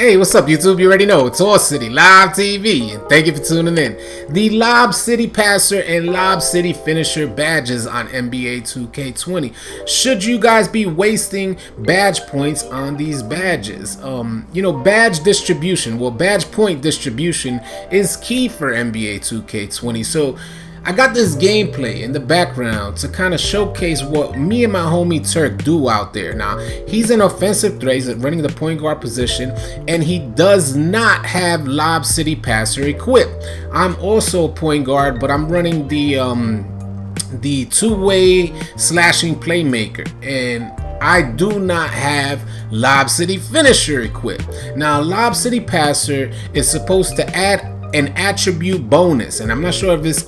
Hey, what's up, YouTube? You already know it's Lob City Live TV, and thank you for tuning in. The Lob City Passer and Lob City Finisher badges on NBA 2K20. Should you guys be wasting badge points on these badges? Badge distribution. Well, badge point distribution is key for NBA 2K20. So I got this gameplay in the background to kind of showcase what me and my homie Turk do out there. Now, he's an offensive threat, he's running the point guard position, and he does not have Lob City Passer equipped. I'm also a point guard, but I'm running the two-way slashing playmaker, and I do not have Lob City Finisher equipped. Now, Lob City Passer is supposed to add an attribute bonus, and I'm not sure if it's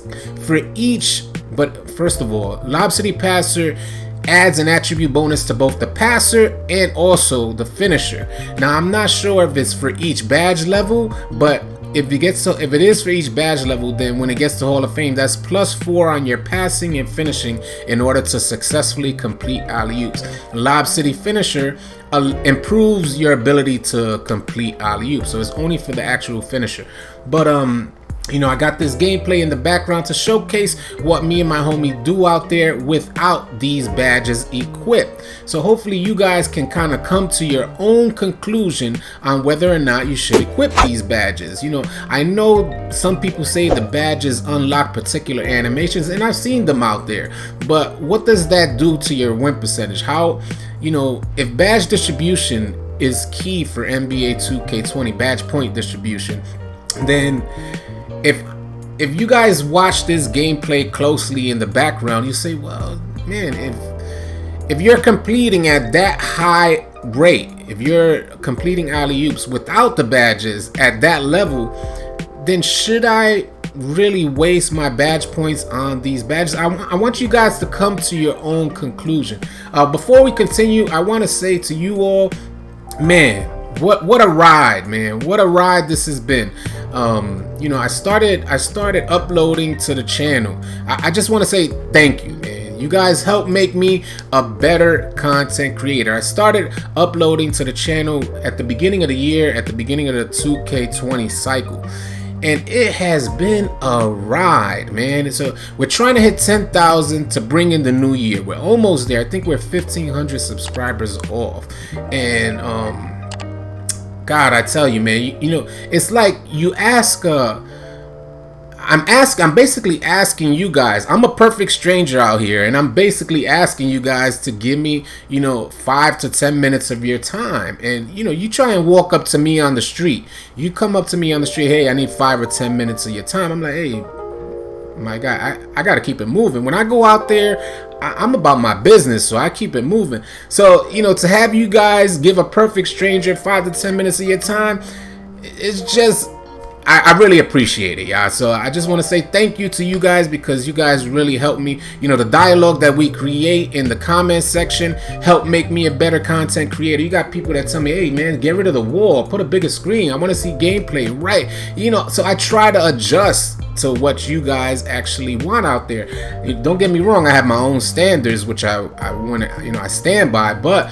for each, but first of all, Lob City Passer adds an attribute bonus to both the passer and also the finisher. Now, I'm not sure if it's for each badge level, but if it is for each badge level, then when it gets to Hall of Fame, that's +4 on your passing and finishing in order to successfully complete alley-oops. Lob City Finisher improves your ability to complete alley-oops, so it's only for the actual finisher. But I got this gameplay in the background to showcase what me and my homie do out there without these badges equipped. So hopefully you guys can kind of come to your own conclusion on whether or not you should equip these badges. I know some people say the badges unlock particular animations, and I've seen them out there, but what does that do to your win percentage? How, if badge distribution is key for NBA 2K20, badge point distribution, then if you guys watch this gameplay closely in the background, you say, well, man, if you're completing at that high rate, if you're completing alley-oops without the badges at that level, then should I really waste my badge points on these badges? I want you guys to come to your own conclusion. Before we continue, I want to say to you all, man, what a ride, man. What a ride this has been. I started uploading to the channel. I just want to say thank you, man. You guys helped make me a better content creator. I started uploading to the channel at the beginning of the year, at the beginning of the 2K20 cycle. And it has been a ride, man. So we're trying to hit 10,000 to bring in the new year. We're almost there. I think we're 1,500 subscribers off. And God, I tell you, man, it's like you ask, I'm basically asking you guys, I'm a perfect stranger out here, and I'm basically asking you guys to give me, 5 to 10 minutes of your time. And, you try and walk up to me on the street. You come up to me on the street, hey, I need 5 or 10 minutes of your time. I'm like, hey, my God, I got to keep it moving. When I go out there, I'm about my business, so I keep it moving. So, to have you guys give a perfect stranger 5 to 10 minutes of your time, it's just, I really appreciate it, y'all. So I just want to say thank you to you guys, because you guys really help me. The dialogue that we create in the comment section help make me a better content creator. You got people that tell me, hey, man, get rid of the wall, put a bigger screen, I want to see gameplay, right? So I try to adjust to what you guys actually want out there. Don't get me wrong, I have my own standards, which I want to, I stand by, but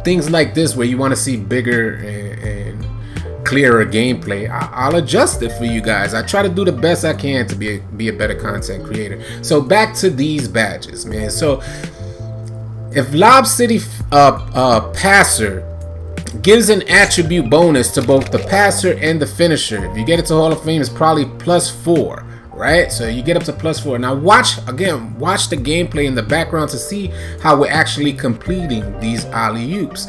things like this where you want to see bigger and clearer gameplay, I'll adjust it for you guys. I try to do the best I can to be a better content creator. So back to these badges, man. So if Lob City Passer gives an attribute bonus to both the passer and the finisher, if you get it to Hall of Fame, it's probably +4, right? So you get up to +4. Now watch the gameplay in the background to see how we're actually completing these alley-oops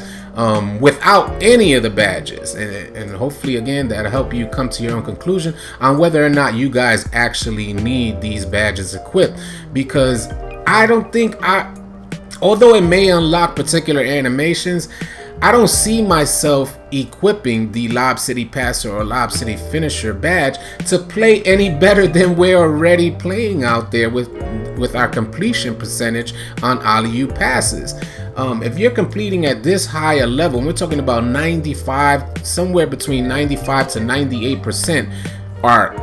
without any of the badges, and hopefully again that'll help you come to your own conclusion on whether or not you guys actually need these badges equipped. Because I don't think, although it may unlock particular animations, I don't see myself equipping the Lob City Passer or Lob City Finisher badge to play any better than we're already playing out there with our completion percentage on alley-oop passes. If you're completing at this higher level, we're talking about 95, somewhere between 95 to 98% are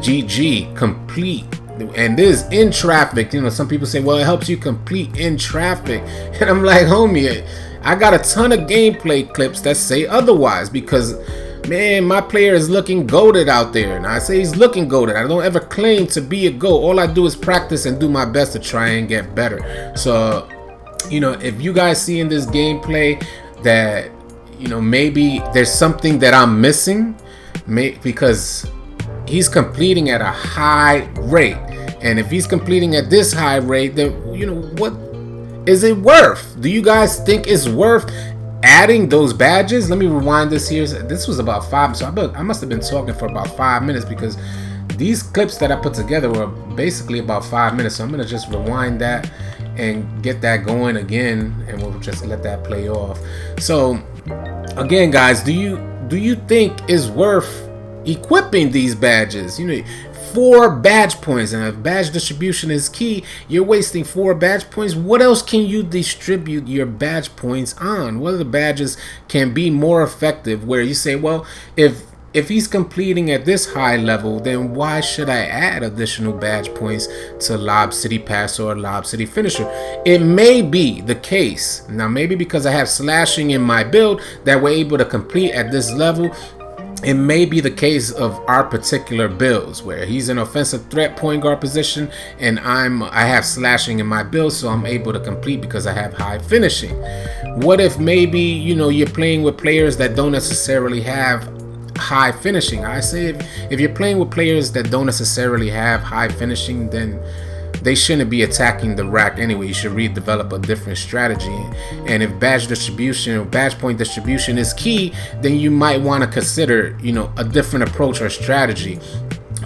GG complete. And this is in traffic. Some people say, well, it helps you complete in traffic. And I'm like, homie, I got a ton of gameplay clips that say otherwise because, man, my player is looking goated out there. And I say he's looking goated. I don't ever claim to be a GOAT. All I do is practice and do my best to try and get better. So, you know, if you guys see in this gameplay that, you know, maybe there's something that I'm missing, because he's completing at a high rate. And if he's completing at this high rate, then, you know, what is it worth? Do you guys think it's worth adding those badges? Let me rewind this here. This was about 5, so I must have been talking for about 5 minutes because these clips that I put together were basically about 5 minutes. So I'm gonna just rewind that and get that going again, and we'll just let that play off. So again, guys, do you think it's worth equipping these badges? You know, 4 badge points, and if badge distribution is key, you're wasting 4 badge points. What else can you distribute your badge points on? What other badges can be more effective where you say, well, if he's completing at this high level, then why should I add additional badge points to Lob City Passer or Lob City Finisher? It may be the case. Now, maybe because I have slashing in my build that we're able to complete at this level. It may be the case of our particular builds where he's an offensive threat point guard position and I have slashing in my build, so I'm able to complete because I have high finishing. What if maybe, you know, you're playing with players that don't necessarily have high finishing? I say if you're playing with players that don't necessarily have high finishing, then they shouldn't be attacking the rack anyway. You should redevelop a different strategy. And if badge distribution or badge point distribution is key, then you might want to consider, you know, a different approach or strategy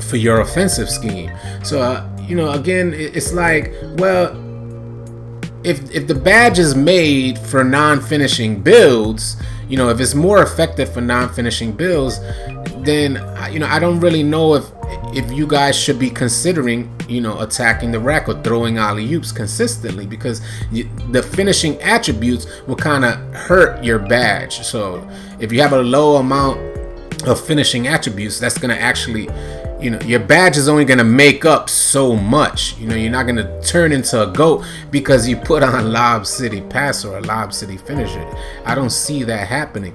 for your offensive scheme. So you know, again, it's like, well, if the badge is made for non-finishing builds, you know, if it's more effective for non-finishing builds, then, you know, I don't really know if you guys should be considering, you know, attacking the rack or throwing alley-oops consistently, because the finishing attributes will kind of hurt your badge. So if you have a low amount of finishing attributes, that's going to actually, you know, your badge is only going to make up so much. You know, you're not going to turn into a GOAT because you put on Lob City Passer or Lob City Finisher. I don't see that happening.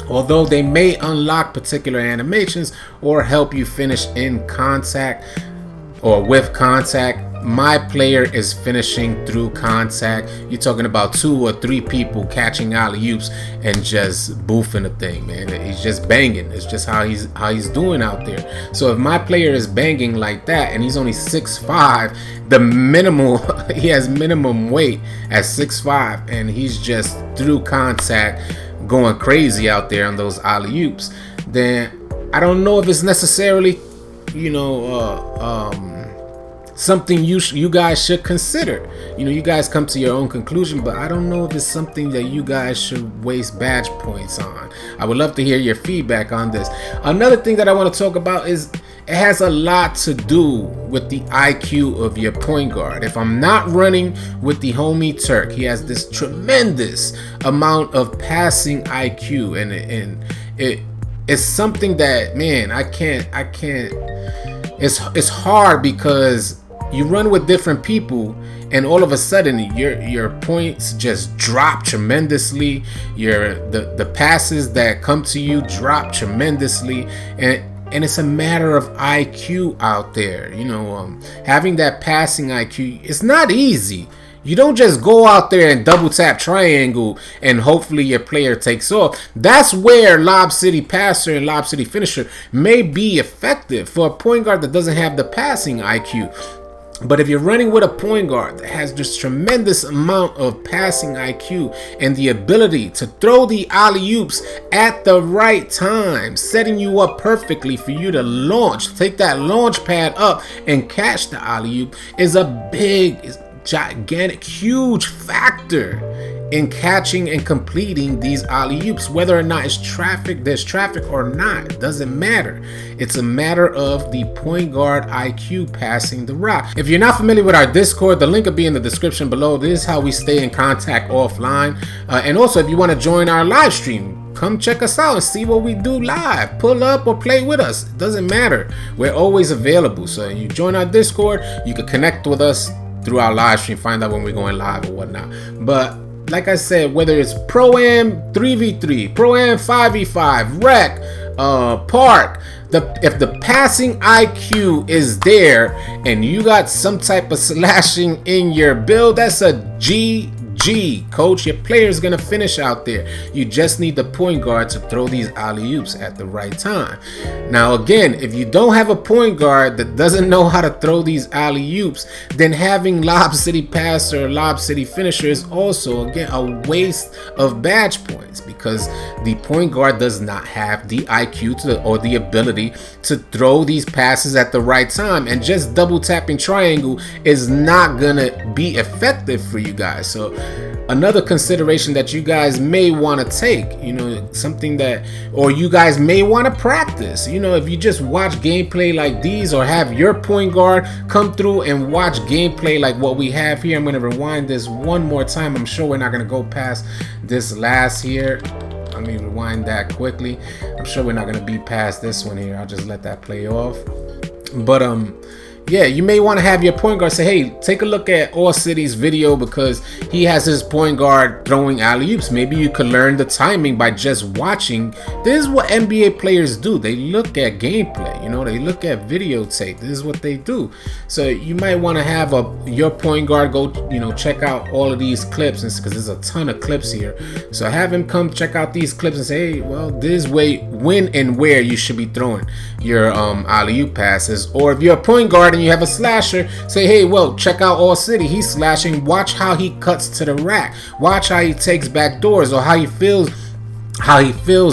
Although they may unlock particular animations or help you finish in contact or with contact, my player is finishing through contact. You're talking about 2 or 3 people catching alley-oops and just boofing the thing, man. He's just banging. It's just how he's doing out there. So if my player is banging like that and he's only 6'5", the minimal he has minimum weight at 6'5", and he's just through contact going crazy out there on those alley-oops, then I don't know if it's necessarily, you know, something you guys should consider. You know, you guys come to your own conclusion, but I don't know if it's something that you guys should waste badge points on. I would love to hear your feedback on this. Another thing that I want to talk about is it has a lot to do with the IQ of your point guard. If I'm not running with the homie Turk, he has this tremendous amount of passing IQ, and it's something that, man, I can't. It's hard because you run with different people, and all of a sudden your points just drop tremendously. The passes that come to you drop tremendously, and it's a matter of IQ out there. You know, having that passing IQ, it's not easy. You don't just go out there and double tap triangle and hopefully your player takes off. That's where Lob City Passer and Lob City Finisher may be effective for a point guard that doesn't have the passing IQ. But if you're running with a point guard that has this tremendous amount of passing IQ and the ability to throw the alley-oops at the right time, setting you up perfectly for you to launch, take that launch pad up and catch the alley-oop, is a gigantic, huge factor in catching and completing these alley-oops. Whether or not there's traffic or not, it doesn't matter. It's a matter of the point guard IQ passing the rock. If you're not familiar with our Discord, the link will be in the description below. This is how we stay in contact offline. And also, if you want to join our live stream, come check us out and see what we do live. Pull up or play with us. It doesn't matter. We're always available. So you join our Discord, you can connect with us through our live stream, find out when we're going live or whatnot. But like I said, whether it's Pro-Am 3v3, Pro-Am 5v5, Rec, Park, if the passing IQ is there and you got some type of slashing in your build, that's a GG, coach. Your player's gonna finish out there. You just need the point guard to throw these alley-oops at the right time. Now again, if you don't have a point guard that doesn't know how to throw these alley-oops, then having Lob City Passer or Lob City Finisher is also, again, a waste of badge points, because the point guard does not have the IQ or the ability to throw these passes at the right time, and just double tapping triangle is not gonna be effective for you guys. So another consideration that you guys may want to take, something that, or you guys may want to practice, if you just watch gameplay like these, or have your point guard come through and watch gameplay like what we have here. I'm going to rewind this one more time. I'm sure we're not going to go past this last here. Let me rewind that quickly. I'm sure we're not going to be past this one here. I'll just let that play off. But yeah, you may want to have your point guard say, hey, take a look at All City's video, because he has his point guard throwing alley-oops. Maybe you could learn the timing by just watching. This is what NBA players do. They look at gameplay, they look at videotape. This is what they do. So you might want to have your point guard go, check out all of these clips, because there's a ton of clips here. So have him come check out these clips and say, hey, well, this way, when and where you should be throwing your alley-oop passes. Or if you're a point guard and you have a slasher, say, hey, well, check out All City. He's slashing. Watch how he cuts to the rack. Watch how he takes back doors, or how he fills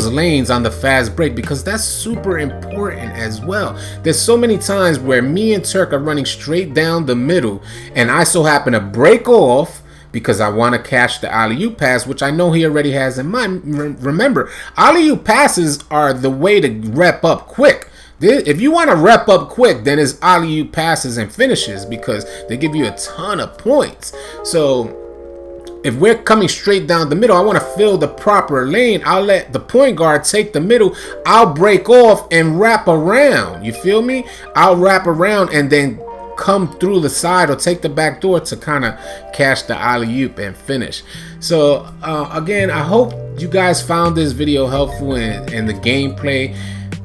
lanes on the fast break, because that's super important as well. There's so many times where me and Turk are running straight down the middle, and I so happen to break off because I want to catch the alley-oop pass, which I know he already has in mind. Remember, alley-oop passes are the way to rep up quick. If you want to rep up quick, then it's alley-oop passes and finishes, because they give you a ton of points. So if we're coming straight down the middle, I want to fill the proper lane. I'll let the point guard take the middle. I'll break off and wrap around. You feel me? I'll wrap around and then come through the side or take the back door to kind of catch the alley-oop and finish. So again, I hope you guys found this video helpful, and the gameplay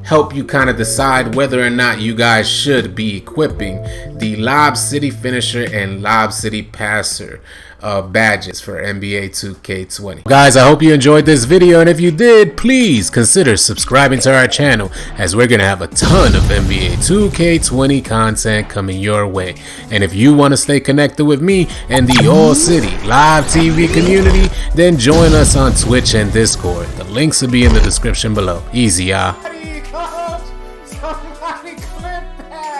help you kind of decide whether or not you guys should be equipping the Lob City Finisher and Lob City Passer badges for NBA 2K20. Guys, I hope you enjoyed this video, and if you did, please consider subscribing to our channel, as we're gonna have a ton of NBA 2K20 content coming your way. And if you want to stay connected with me and the All City Live TV community, then join us on Twitch and Discord. The links will be in the description below. Easy, y'all. Somebody clip that!